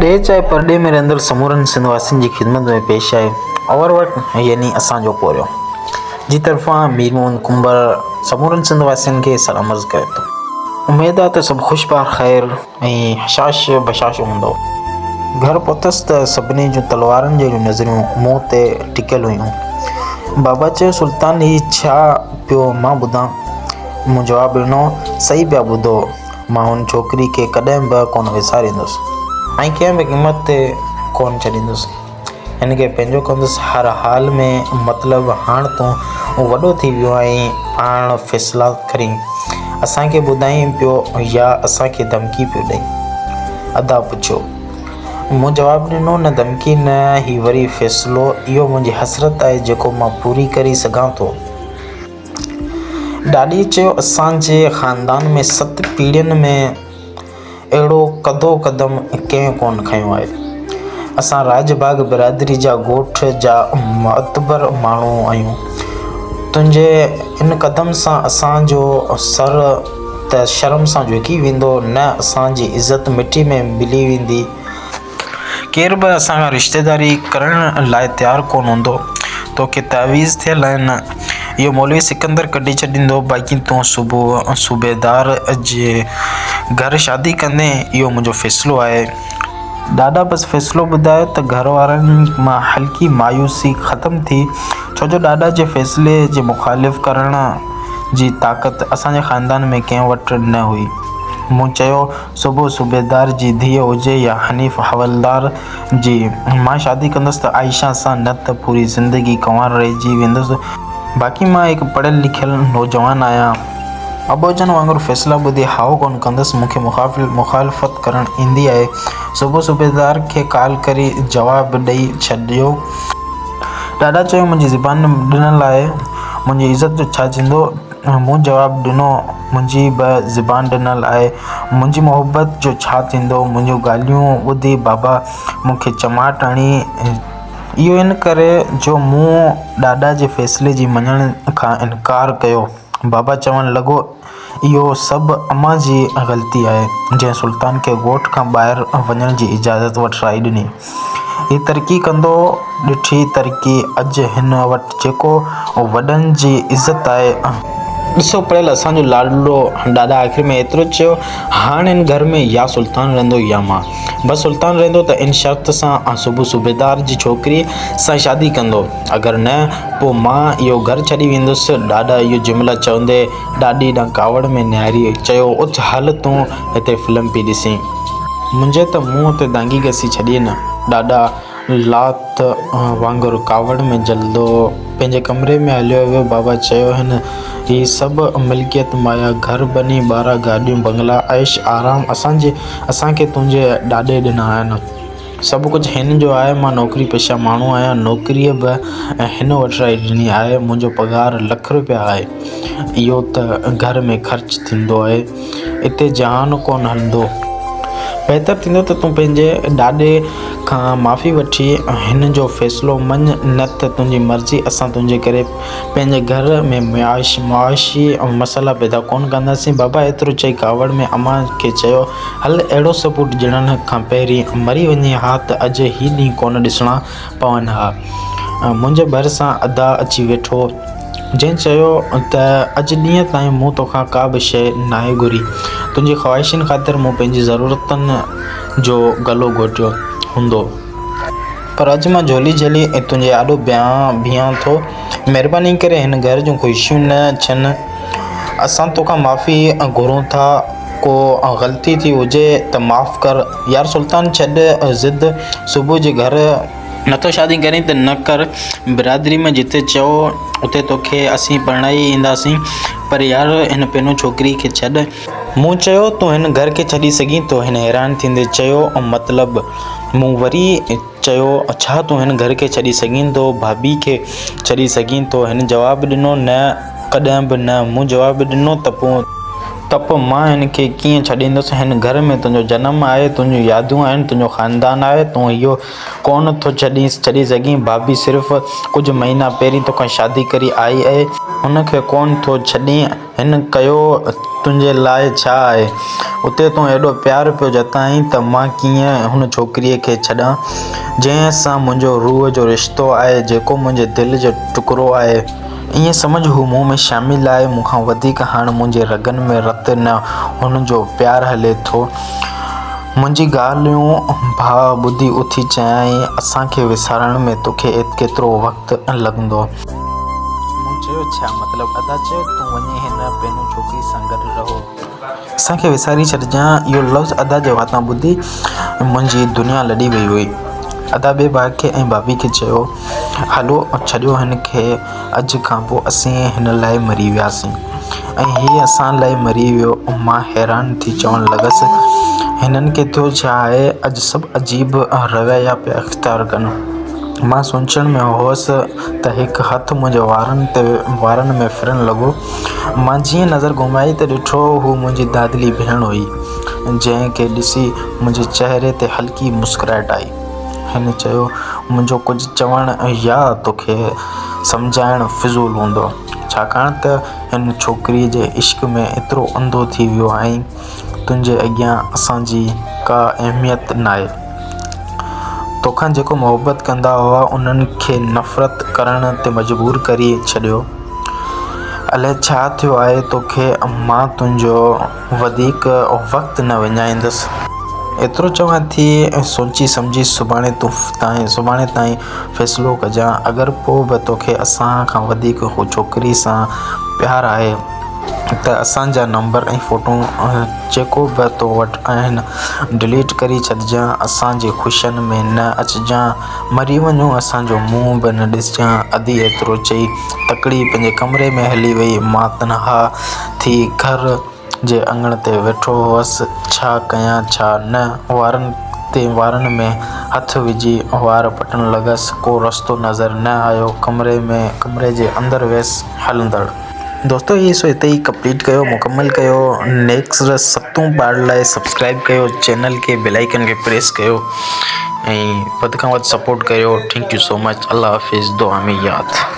Day चाहे परडे में रहंदड़ समूरनि सिंधवासियुनि जी ख़िदमत में पेश आहे ओवरवट यानी असांजो पोरियो जी तरफ़ां मीर मोहम्मद कुंबर समूरनि सिंधवासियुनि खे सलाम अर्ज़ करे थो। उमेद आहे त सभु ख़ुशबार ख़ैर ऐं हशाश बशाश हूंदो। घर पहुतसि त सभिनी जूं तलवारनि जहिड़ियूं नज़रियूं मुंहं ते टिकियल हुयूं। बाबा चयो, सुल्तान ही छा पियो मां ॿुधां? मूं जवाबु ॾिनो, सही पिया ॿुधो, मां हुन छोकिरी खे कॾहिं बि कोन विसारींदुसि ऐं कंहिं बि क़ीमत ते कोन छॾींदुसि। हिन खे पंहिंजो कंदुसि हर हाल में। मतिलबु हाणे तूं वॾो थी वियो आहीं, पाण फ़ैसिला खणी असांखे ॿुधाईं पियो या असांखे धमकी पियो ॾेई? अदा पुछियो। मूं जवाबु ॾिनो, न धमकी न, ही वरी फ़ैसिलो। इहो मुंहिंजी हसरत आहे जेको मां पूरी करे सघां थो। ॾाॾी चयो, असांजे ख़ानदान में 7 पीढ़ियुनि में अहिड़ो कदो क़दम कंहिं कोन खंयो आहे। असां राजबाग बिरादरी जा ॻोठ जा मुअतबर माण्हू आहियूं। तुंहिंजे इन क़दम सां असांजो सर त शर्म सां झुकी वेंदो, न असांजी इज़त मिटी में मिली वेंदी। केर बि असां खां रिश्तेदारी करण लाइ तयारु कोन हूंदो। तोखे तावीज़ थियल आहिनि, इहो मौलवी सिकंदर कढी छॾींदो। बाक़ी तूं सूबेदार जे घर शादी कंदे, इहो मुंहिंजो फ़ैसिलो आहे। ॾाॾा बसि फ़ैसिलो ॿुधायो त घर वारनि मां हल्की मायूसी ख़तमु थी, छो जो ॾाॾा जे फ़ैसिले जे मुख़ालिफ़ करण जी ताक़त असांजे ख़ानदान में कंहिं वटि न हुई। मूं चयो, सूबेदार जी धीउ हुजे या हनीफ़ हवलदार जी, मां शादी कंदुसि त आयशा सां, न त पूरी ज़िंदगी कुंवार रहिजी वेंदुसि। बाक़ी मां हिकु पढ़ियल लिखियल नौजवान आहियां। अबोजन वांगुरु फ़ैसिला ॿुधी हाउ कोन कंदुसि। मूंखे मुख़ालिफ़त करणु ईंदी आहे। सूबेदार खे कॉल करे जवाबु ॾेई छॾियो। ॾाॾा चयो, मुंहिंजी ज़बान ॾिनल आहे, मुंहिंजी इज़त जो छा थींदो? मूं जवाबु ॾिनो, मुंहिंजी बि ज़बान ॾिनल आहे, मुंहिंजी मोहबत जो छा थींदो? मुंहिंजूं ॻाल्हियूं ॿुधी बाबा मूंखे चमाट हणी। इहो इन करे जो मूं ॾाॾा जे फ़ैसिले जी मञण खां इनकार कयो। बाबा चवणु लॻो, इहो सभु अम्मा जी ग़लती आहे, जंहिं सुल्तान खे ॻोठ खां ॿाहिरि वञण जी इजाज़त वठराई ॾिनी। ही तरक़ी कंदो ॾिठी तरक़ी। अॼु हिन वटि जेको वॾनि जी इज़त आहे, ॾिसो पढ़ियल असांजो लाडलो। ॾाॾा आख़िर में एतिरो चयो, हाणे हिन घर में या सुल्तान रहंदो या मां। बसि सुल्तान रहंदो त इन शर्त सां सूबेदार जी छोकिरी सां शादी कंदो, अगरि न पोइ मां इहो घर छॾी वेंदुसि। ॾाॾा इहो जुमिला चवंदे ॾाॾी ॾांहुं कावड़ में निहारी चयो, उथ हल तूं हिते फ़िल्म पई ॾिसीं, मुंहिंजे त मुंहं ते दांगी घसी छॾीअ न। ॾाॾा लात वांगुरु कावड़ में जलंदो पंहिंजे कमरे में हलियो वियो। बाबा चयो, ही सभु मिल्कियत माया, घर बनी, 12 गाॾियूं, बंगला, ऐश आराम असांखे तुंहिंजे ॾाॾे ॾिना आहिनि। सभु कुझु हिन जो आहे। मां नौकिरी पेशा माण्हू आहियां, नौकिरीअ बि हिन वठराई ॾिनी आहे। मुंहिंजो पघार ₹1,00,000 आहे। इहो त घर में ख़र्च थींदो आहे, इते जहान कोन हलंदो। बहितर थींदो त तूं पंहिंजे ॾाॾे खां माफ़ी वठी हिन जो फ़ैसिलो मञ, न त तुंहिंजी मर्ज़ी। असां तुंहिंजे करे पंहिंजे घर में मुआशी मसाला पैदा कोन कंदासीं। बाबा एतिरो चई कावड़ में अम्मा खे चयो, हल अहिड़ो सबूत ॼणण खां पहिरीं मरी वञे हा त अॼु ही ॾींहुं कोन ॾिसणा पवनि हा। मुंहिंजे भरिसां अदा अची वेठो, जंहिं चयो त अॼु ॾींहं ताईं मूं तोखां का बि शइ नाहे घुरी। तुंहिंजी ख़्वाहिशुनि ख़ातिर मूं पंहिंजी ज़रूरतुनि जो गलो घोटियो हूंदो, पर अॼु मां झोली झली ऐं तुंहिंजे आॾो बीहां थो। महिरबानी करे हिन घर जूं ख़ुशियूं न छन। असां तोखां माफ़ी घुरूं था। को ग़लती थी हुजे त माफ़ कर। यार सुल्तान, छॾ ज़िद। सुबुह जे घर नथो शादी करीं त न कर। बिरादरी में जिते चओ उते तोखे असीं परिणाई ईंदासीं, पर यार हिन पेनू छोकिरी खे छॾ। मूं चयो, तूं हिन घर खे छॾी सघीं थो? हिन हैरान थींदे चयो, मतिलबु? मूं वरी चयो, छा तूं हिन घर खे छॾी सघीं थो? भाभी खे छॾी सघीं थो? हिन जवाबु ॾिनो, न, कॾहिं बि न। मूं जवाबु ॾिनो, त पोइ मां हिन खे कीअं छॾींदुसि? हिन घर में तुंहिंजो जनमु आहे, तुंहिंजूं यादूं आहिनि, तुंहिंजो ख़ानदान आहे। तूं इहो कोन थो छॾी सघीं। भाभी सिर्फ़ु कुझु महीना पहिरीं तोखां शादी करी आई आहे, हुन खे कोन थो छॾीं। हिन कयो तुंहिंजे लाइ छा आहे? उते तूं एॾो प्यारु पियो जताईं त मां कीअं हुन छोकिरीअ खे छॾां जंहिं सां मुंहिंजो रूह जो रिश्तो आहे, जेको मुंहिंजे दिलि जो टुकड़ो आहे। ईअं सम्झ हू मूं में शामिलु आहे। मूंखां वधीक हाणे मुंहिंजे रगनि में रतु न हुन जो प्यारु हले थो। मुंहिंजी ॻाल्हियूं भाउ ॿुधी उथी चयाईं, असांखे विसारण में तोखे केतिरो वक़्तु लॻंदो? मूं चयो, छा मतिलबु? अदा चयो, तूं वञी हिन पहिरियों छोकिरी सां गॾु रहो, असांखे विसारी छॾिजांइ। इहो लफ़्ज़ अदा जे वातां ॿुधी मुंहिंजी दुनिया लॾी वई हुई। अदा ॿिए भाउ खे ऐं भाभी खे चयो, हलो छॾियो हिन खे, अॼु खां पोइ असीं हिन लाइ मरी वियासीं ऐं हीअ असां लाइ मरी वियो। मां हैरान थी चवणु लॻसि, हिननि खे थियो छा आहे? अॼु सभु अजीब रवैया पिया इख़्तियार कनि। मां सोचण में हुअसि त हिकु हथु मुंहिंजे वारनि में फिरणु लॻो। मां जीअं नज़र घुमाई त ॾिठो हू मुंहिंजी दादली भेण हुई, जंहिंखे ॾिसी मुंहिंजे चहिरे ते हल्की मुस्कुराहट आई। हिन चयो, मुंहिंजो कुझु चवणु या तोखे सम्झाइणु फिज़ूल हूंदो, छाकाणि त हिन छोकिरीअ जे इश्क़ में एतिरो अंधो थी वियो आहीं। तुंहिंजे अॻियां असांजी का अहमियत नाहे। तोखां जेको मोहबत कंदा हुआ उन्हनि खे नफ़रत करण ते मजबूर करे छॾियो। अलाए छा थियो आहे तोखे? मां तुंहिंजो वधीक वक़्तु न विञाईंदुसि। एतिरो चवां थी सोची सम्झी सुभाणे ताईं फ़ैसिलो कजां। अगरि पोइ बि तोखे असां खां वधीक हू छोकिरी सां प्यारु आहे त असांजा नंबर ऐं फ़ोटो जेको बि तो वटि आहिनि डिलीट करे छॾिजांइ। असांजी ख़ुशियुनि में न अचिजांइ, मरी वञूं असांजो मुंहुं बि न ॾिसजांइ। अदी एतिरो चई तकड़ी पंहिंजे कमरे में हली वई। मां तनहा थी घर जे अङण ते वेठो हुअसि। छा कयां छा न? वारनि में हथु विझी वार पटण लॻसि। को रस्तो नज़र न आयो। कमरे जे अंदरि वियसि हलंदड़। दोस्तो इहे सो हिते ई कंप्लीट कयो, मुकमल कयो। नेक्स्ट 7 पार्ट लाइ सब्सक्राइब कयो चैनल खे, बेल आइकन खे प्रेस कयो ऐं वधि खां वधि सपोर्ट कयो। Thank you so much. अल्लाह हाफ़िज़। दुआ में यादि।